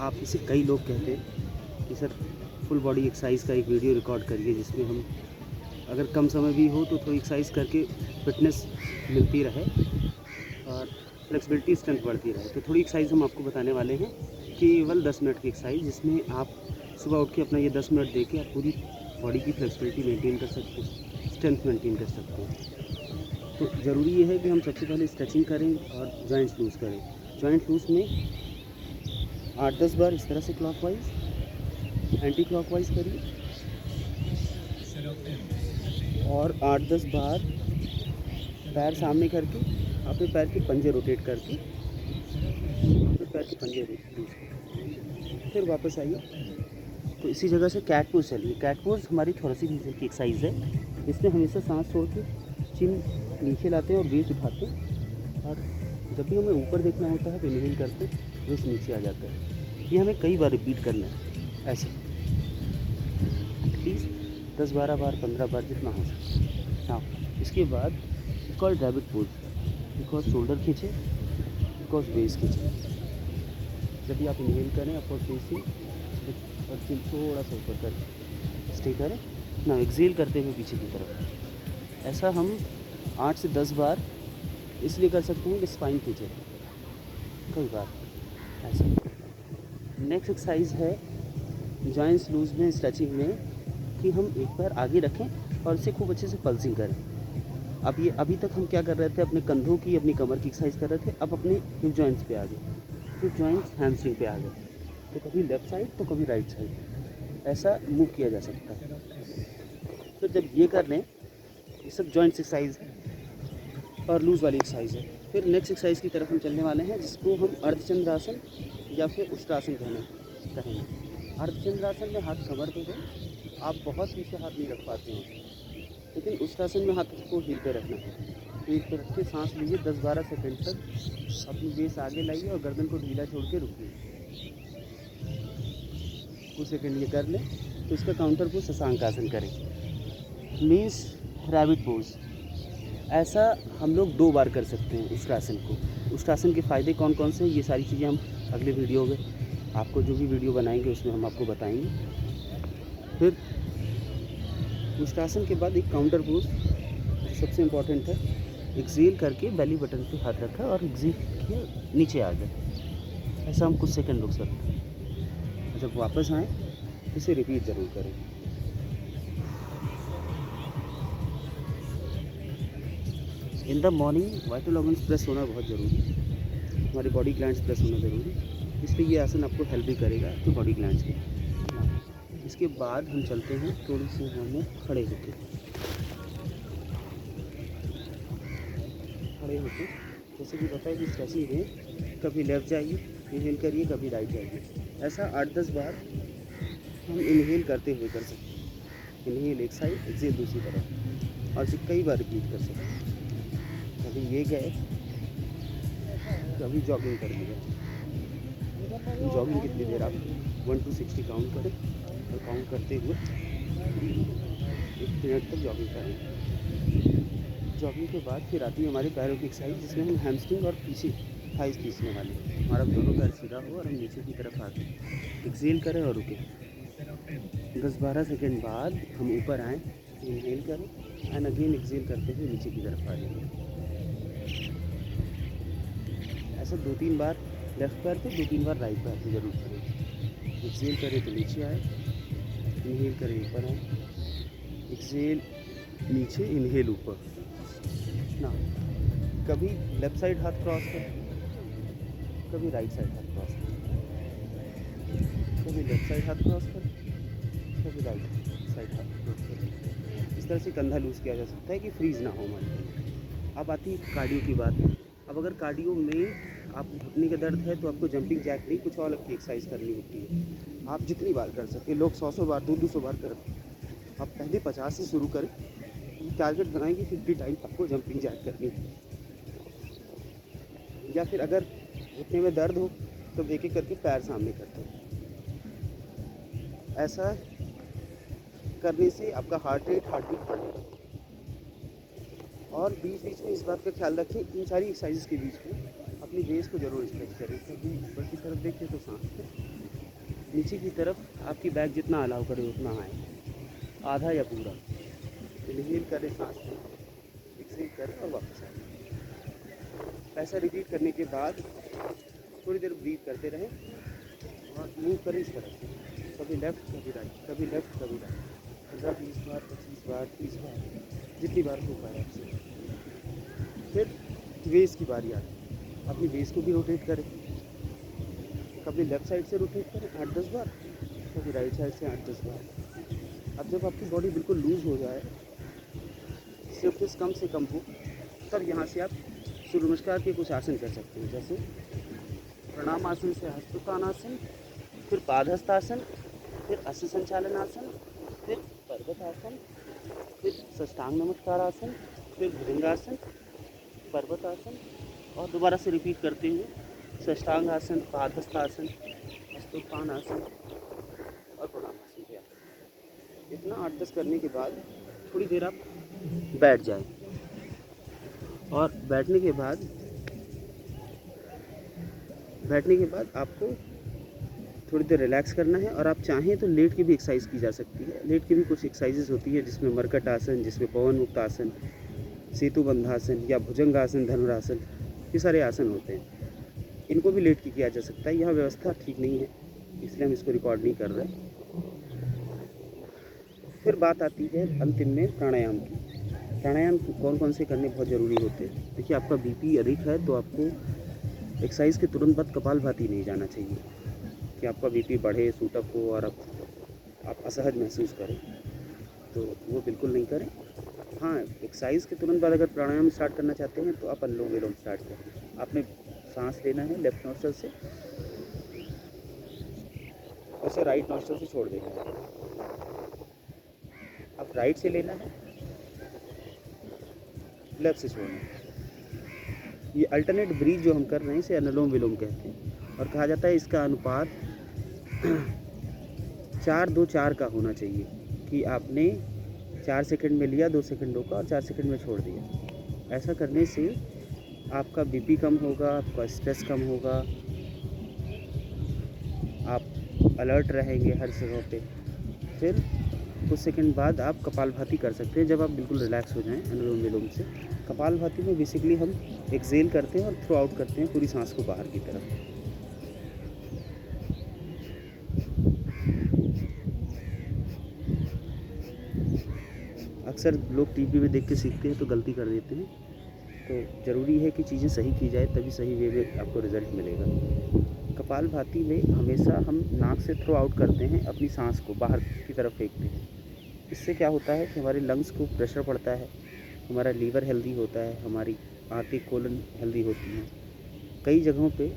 आप इसे कई लोग कहते हैं कि सर फुल बॉडी एक्सरसाइज का एक वीडियो रिकॉर्ड करिए जिसमें हम अगर कम समय भी हो तो थोड़ी एक्सरसाइज करके फिटनेस मिलती रहे और फ्लेक्सिबिलिटी स्ट्रेंथ बढ़ती रहे। तो थोड़ी एक्सरसाइज हम आपको बताने वाले हैं, केवल 10 मिनट की एक्सरसाइज, जिसमें आप सुबह उठ के अपना ये 10 मिनट दे के आप पूरी बॉडी की फ्लेक्सिबिलिटी मेंटेन कर सकते हैं, स्ट्रेंथ मेंटेन कर सकते हैं। तो ज़रूरी ये है कि हम सबसे पहले स्ट्रेचिंग करें और जॉइंट्स लूज़ करें। जॉइंट लूज़ में 8-10 बार इस तरह से क्लॉकवाइज एंटी क्लॉकवाइज करिए और 8-10 बार पैर सामने करके अपने पैर के पंजे रोटेट करके अपने पैर के पंजे रोटेट, फिर वापस आइए। तो इसी जगह से कैट पोज चलिए। कैट पोज हमारी थोड़ी नीचे की एक्सरसाइज है। इसमें हमेशा सांस छोड़ के चिन नीचे लाते हैं और वेस्ट उठाते हैं, और जब भी हमें ऊपर देखना होता है तो इनहेल करते वेस्ट नीचे आ जाता है। ये हमें कई बार रिपीट करना है ऐसे, एटलीस्ट 10-12 बार, 15 बार, जितना हो सके। हाँ, इसके बाद call rabbit pose, because shoulder खींचे, बिकॉज वेस्ट खींचे। जब भी आप इनहेल करें अपवर्ड फेसिंग और चिन थोड़ा सा ऊपर कर स्टे करें ना, एक्सेल करते हुए पीछे की तरफ। ऐसा हम 8 से 10 बार इसलिए कर सकते हैं कि स्पाइन खींचे कई बार ऐसा। नेक्स्ट एक्सरसाइज है जॉइंट्स लूज में, स्ट्रेचिंग में, कि हम एक पैर आगे रखें और इसे खूब अच्छे से पल्सिंग करें। अब ये अभी तक हम क्या कर रहे थे, अपने कंधों की, अपनी कमर की एक्सरसाइज कर रहे थे। अब अपने हिप जॉइंट्स पे आ गए, हिप जॉइंट्स हैमस्ट्रिंग पे आ गए, तो कभी लेफ़्ट साइड तो कभी राइट साइड, ऐसा मूव किया जा सकता है। फिर जब ये कर लें, ये सब जॉइंट्स एक्सरसाइज और लूज़ वाली एक्सरसाइज है। फिर नेक्स्ट एक्सरसाइज की तरफ हम चलने वाले हैं, जिसको हम अर्धचंद्रासन या फिर उष्ट्रासन कहेंगे। अर्धचंद्रासन में हाथ कमर पे दें, आप बहुत पीछे हाथ नहीं रख पाते हैं, लेकिन उष्ट्रासन में हाथ को हील पे रखना है। हील पे रख के सांस लीजिए 10-12 सेकंड तक, अपनी बेस आगे लाइए और गर्दन को ढीला छोड़ के रुकिए। कुछ सेकंड ये कर लें तो इसका काउंटर पोज शशांक आसन करें, मीन्स रैबिट पोज। ऐसा हम लोग 2 बार कर सकते हैं उष्ट्रासन को। उष्ट्रासन के फ़ायदे कौन कौन से हैं, ये सारी चीज़ें हम अगले वीडियो में, आपको जो भी वीडियो बनाएंगे उसमें हम आपको बताएंगे। फिर उष्ट्रासन के बाद एक काउंटर पोज जो सबसे इम्पॉर्टेंट है, एक्सेल करके बेली बटन पे हाथ रखा और एक्सेल किया, नीचे आ गए। ऐसा हम कुछ सेकंड रुक सकते हैं। जब वापस आएँ इसे रिपीट ज़रूर करें। In the morning vital organs press होना बहुत ज़रूरी है, हमारे बॉडी ग्लैंड्स प्रेस होना ज़रूरी है, इसलिए ये आसन आपको हेल्प भी करेगा आपके बॉडी ग्लैंड्स के। इसके बाद हम चलते हैं थोड़ी सी हमें खड़े होके जैसे कि बताया कि स्ट्रेचिंग है, कभी लेफ़्ट जाइए, इनहेल करिए, कभी राइट जाइए। ऐसा 8-10 बार हम इनहेल करते हुए कर सकते हैं। इनहेल एक साइड, एक्सेल दूसरी तरफ, और इसे कई बार रिपीट कर सकते हैं। कभी ये गए, कभी जॉगिंग कर लिया। जॉगिंग कितनी देर, आप 1 to 60 काउंट करें और काउंट करते हुए 1 मिनट तक जॉगिंग करें। जॉगिंग के बाद फिर आती है हमारे पैरों की एक्सरसाइज, जिसमें हम हैमस्ट्रिंग और पीछे थाइस खींचने वाले हैं। हमारा दोनों पैर सीधा हो और हम नीचे की तरफ आते एक्सेल करें और रुकें। 10-12 सेकेंड बाद हम ऊपर आएँ, इनहेल करें एंड अगेन एक्सेल करते हुए नीचे की तरफ आ जाएंगे। ऐसा 2-3 बार लेफ़्ट पैर पे, 2-3 बार राइट पैर पे जरूर करें। एक्सेल करें तो नीचे आए, इनहेल करें ऊपर आए, एक्सेल नीचे, इनहेल ऊपर ना। कभी लेफ़्ट साइड हाथ क्रॉस करें, कभी राइट साइड हाथ क्रॉस करें, कभी लेफ़्ट साइड हाथ क्रॉस करें, कभी राइट साइड हाथ क्रॉस करें। इस तरह से कंधा लूज़ किया जा सकता है कि फ्रीज ना हो हमारी। अब आती है कार्डियो की बात। अब अगर कार्डियो में आप घुटने का दर्द है तो आपको जंपिंग जैक नहीं, कुछ और अलग की एक्सरसाइज करनी होती है। आप जितनी बार कर सकें, लोग 100 बार, 200 बार करते हैं, आप पहले 50 से शुरू करें। टारगेट बनाएंगे 50 टाइम आपको जंपिंग जैक करनी है। या फिर अगर घुटने में दर्द हो तो एक एक करके पैर सामने करते हैं। ऐसा करने से आपका हार्ट बीट बढ़ेगा। और बीच बीच में इस बात का ख्याल रखें, इन सारी एक्सरसाइज के बीच में अपनी बेस को ज़रूर स्ट्रेच करें। कभी ऊपर की तरफ देखें तो सांस लें, नीचे की तरफ आपकी बैक जितना अलाउ करे उतना आए, आधा या पूरा। इनहेल करें, सांस लें, एक्सहेल करें और वापस आए। ऐसा रिपीट करने के बाद थोड़ी देर ब्रीथ करते रहें और मूव करें इस तरह से, कभी लेफ़्ट कभी राइट, कभी लेफ़्ट कभी राइट, 15-20 बार, 25 बार, 30 बार, जितनी बार हो पाए आपसे। फिर वेस्ट की बारी आती है, अपनी वेस्ट को भी रोटेट करें, कभी लेफ़्ट साइड से रोटेट करें 8-10 बार, कभी राइट साइड से 8-10 बार। अब जब आपकी बॉडी बिल्कुल लूज़ हो जाए, स्टिफनेस कम से कम हो, तब यहाँ से आप सूर्य नमस्कार के कुछ आसन कर सकते हैं, जैसे प्रणाम आसन से हस्तोत्थानासन, फिर पादहस्तासन, फिर अश्व संचालन आसन, फिर पर्वत आसन, फिर साष्टांग नमस्कार आसन, फिर भुजंगासन, पर्वत आसन, और दोबारा से रिपीट करते हुए साष्टांग आसन, पादहस्तासन, हस्तोत्थान आसन और प्रणाम आसन पे आसन। इतना 8-10 करने के बाद थोड़ी देर आप बैठ जाएं, और बैठने के बाद आपको थोड़ी देर रिलैक्स करना है। और आप चाहें तो लेट की भी एक्सरसाइज की जा सकती है। लेट की भी कुछ एक्सरसाइजेज होती है, जिसमें मरकट आसन, जिसमें पवन मुक्त आसन, सेतु बंधासन या भुजंगासन, धनुरासन, ये सारे आसन होते हैं। इनको भी लेट के किया जा सकता है। यहाँ व्यवस्था ठीक नहीं है, इसलिए हम इसको रिकॉर्ड नहीं कर रहे। फिर बात आती है अंतिम में प्राणायाम की। प्राणायाम कौन कौन से करने बहुत ज़रूरी होते हैं। देखिए, आपका बीपी अधिक है तो आपको एक्सरसाइज के तुरंत बाद कपालभाति नहीं जाना चाहिए कि आपका बीपी बढ़े, सूटअप हो और आप असहज महसूस करें, तो वो बिल्कुल नहीं करें। हाँ, एक्सरसाइज के तुरंत बाद अगर प्राणायाम स्टार्ट करना चाहते हैं तो आप अनुलोम विलोम स्टार्ट करें। आपने सांस लेना है लेफ्ट नॉस्ट्रल से, उसे राइट नॉस्ट्रल से छोड़ देना है। अब राइट से लेना है, लेफ्ट से छोड़ना है। ये अल्टरनेट ब्रीथ जो हम कर रहे हैं इसे अनुलोम विलोम कहते हैं, और कहा जाता है इसका अनुपात 4-2-4 का होना चाहिए, कि आपने 4 सेकंड में लिया, 2 सेकंड रोका और 4 सेकंड में छोड़ दिया। ऐसा करने से आपका बीपी कम होगा, आपका स्ट्रेस कम होगा, आप अलर्ट रहेंगे हर जगह पे। फिर कुछ सेकंड बाद आप कपालभाति कर सकते हैं, जब आप बिल्कुल रिलैक्स हो जाएं अनुलोम विलोम से। कपालभाति में बेसिकली हम एक्सेल करते हैं और थ्रो आउट करते हैं पूरी सांस को बाहर की तरफ। अक्सर लोग टीवी में देख के सीखते हैं तो गलती कर देते हैं, तो ज़रूरी है कि चीज़ें सही की जाए, तभी सही वे में आपको रिज़ल्ट मिलेगा। कपालभाति में हमेशा हम नाक से थ्रो आउट करते हैं, अपनी सांस को बाहर की तरफ फेंकते हैं। इससे क्या होता है कि हमारे लंग्स को प्रेशर पड़ता है, हमारा लीवर हेल्दी होता है, हमारी आंतें कोलन हेल्दी होती हैं। कई जगहों पे,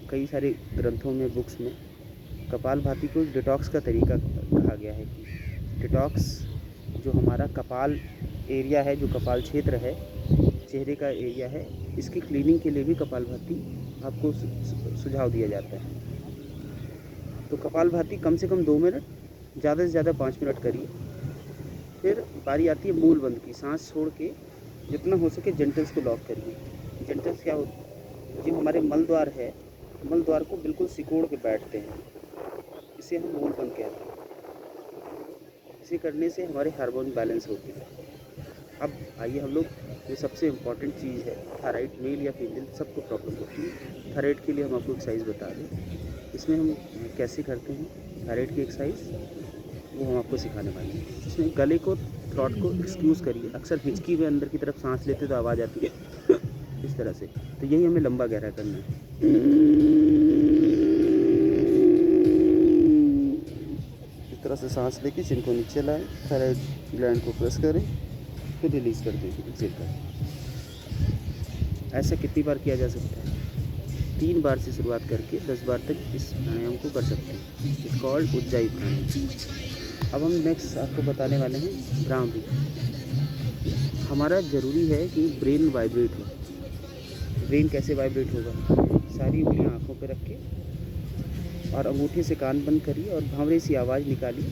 कई सारे ग्रंथों में, बुक्स में कपालभाति को डिटॉक्स का तरीका कहा गया है कि डिटॉक्स जो हमारा कपाल एरिया है, जो कपाल क्षेत्र है, चेहरे का एरिया है, इसकी क्लीनिंग के लिए भी कपालभाति आपको सुझाव दिया जाता है। तो कपालभाति कम से कम 2 मिनट, ज़्यादा से ज़्यादा 5 मिनट करिए। फिर बारी आती है मूल बंद की। सांस छोड़ के जितना हो सके जेंटल्स को लॉक करिए। जेंटल्स क्या होता है, जो हमारे मल द्वार है, मल द्वार को बिल्कुल सिकोड़ के बैठते हैं, इसे हम मूल बंद कहते हैं। इसे करने से हमारे हार्मोन बैलेंस होते हैं। अब आइए हम लोग, जो सबसे इम्पॉर्टेंट चीज़ है, थायराइड, मेल या फीमेल सबको प्रॉब्लम होती है। थायराइड के लिए हम आपको एक्सरसाइज बता दें। इसमें हम कैसे करते हैं थायराइड की एक्सरसाइज, वो हम आपको सिखाने वाले हैं। इसमें गले को, थ्रॉट को एक्सक्यूज़ करिए। अक्सर हिचकी में अंदर की तरफ सांस लेते तो आवाज़ आती है इस तरह से, तो यही हमें लंबा गहरा करना है। इस तरह से सांस लेके चिन को नीचे लाएं, थायराइड ग्लैंड को प्रेस करें, फिर रिलीज़ कर दें, एक्सेल करें। ऐसा कितनी बार किया जा सकता है? 3 बार से शुरुआत करके 10 बार तक इस प्राणायाम को कर सकते हैं। इट्स कॉल्ड उज्जाई प्राणायाम। अब हम नेक्स्ट आपको बताने वाले हैं भ्रामरी। हमारा ज़रूरी है कि ब्रेन वाइब्रेट हो। ब्रेन कैसे वाइब्रेट होगा? सारी उंगलियां आँखों पर रख के और अंगूठे से कान बंद करिए और भांवरे सी आवाज़ निकालिए।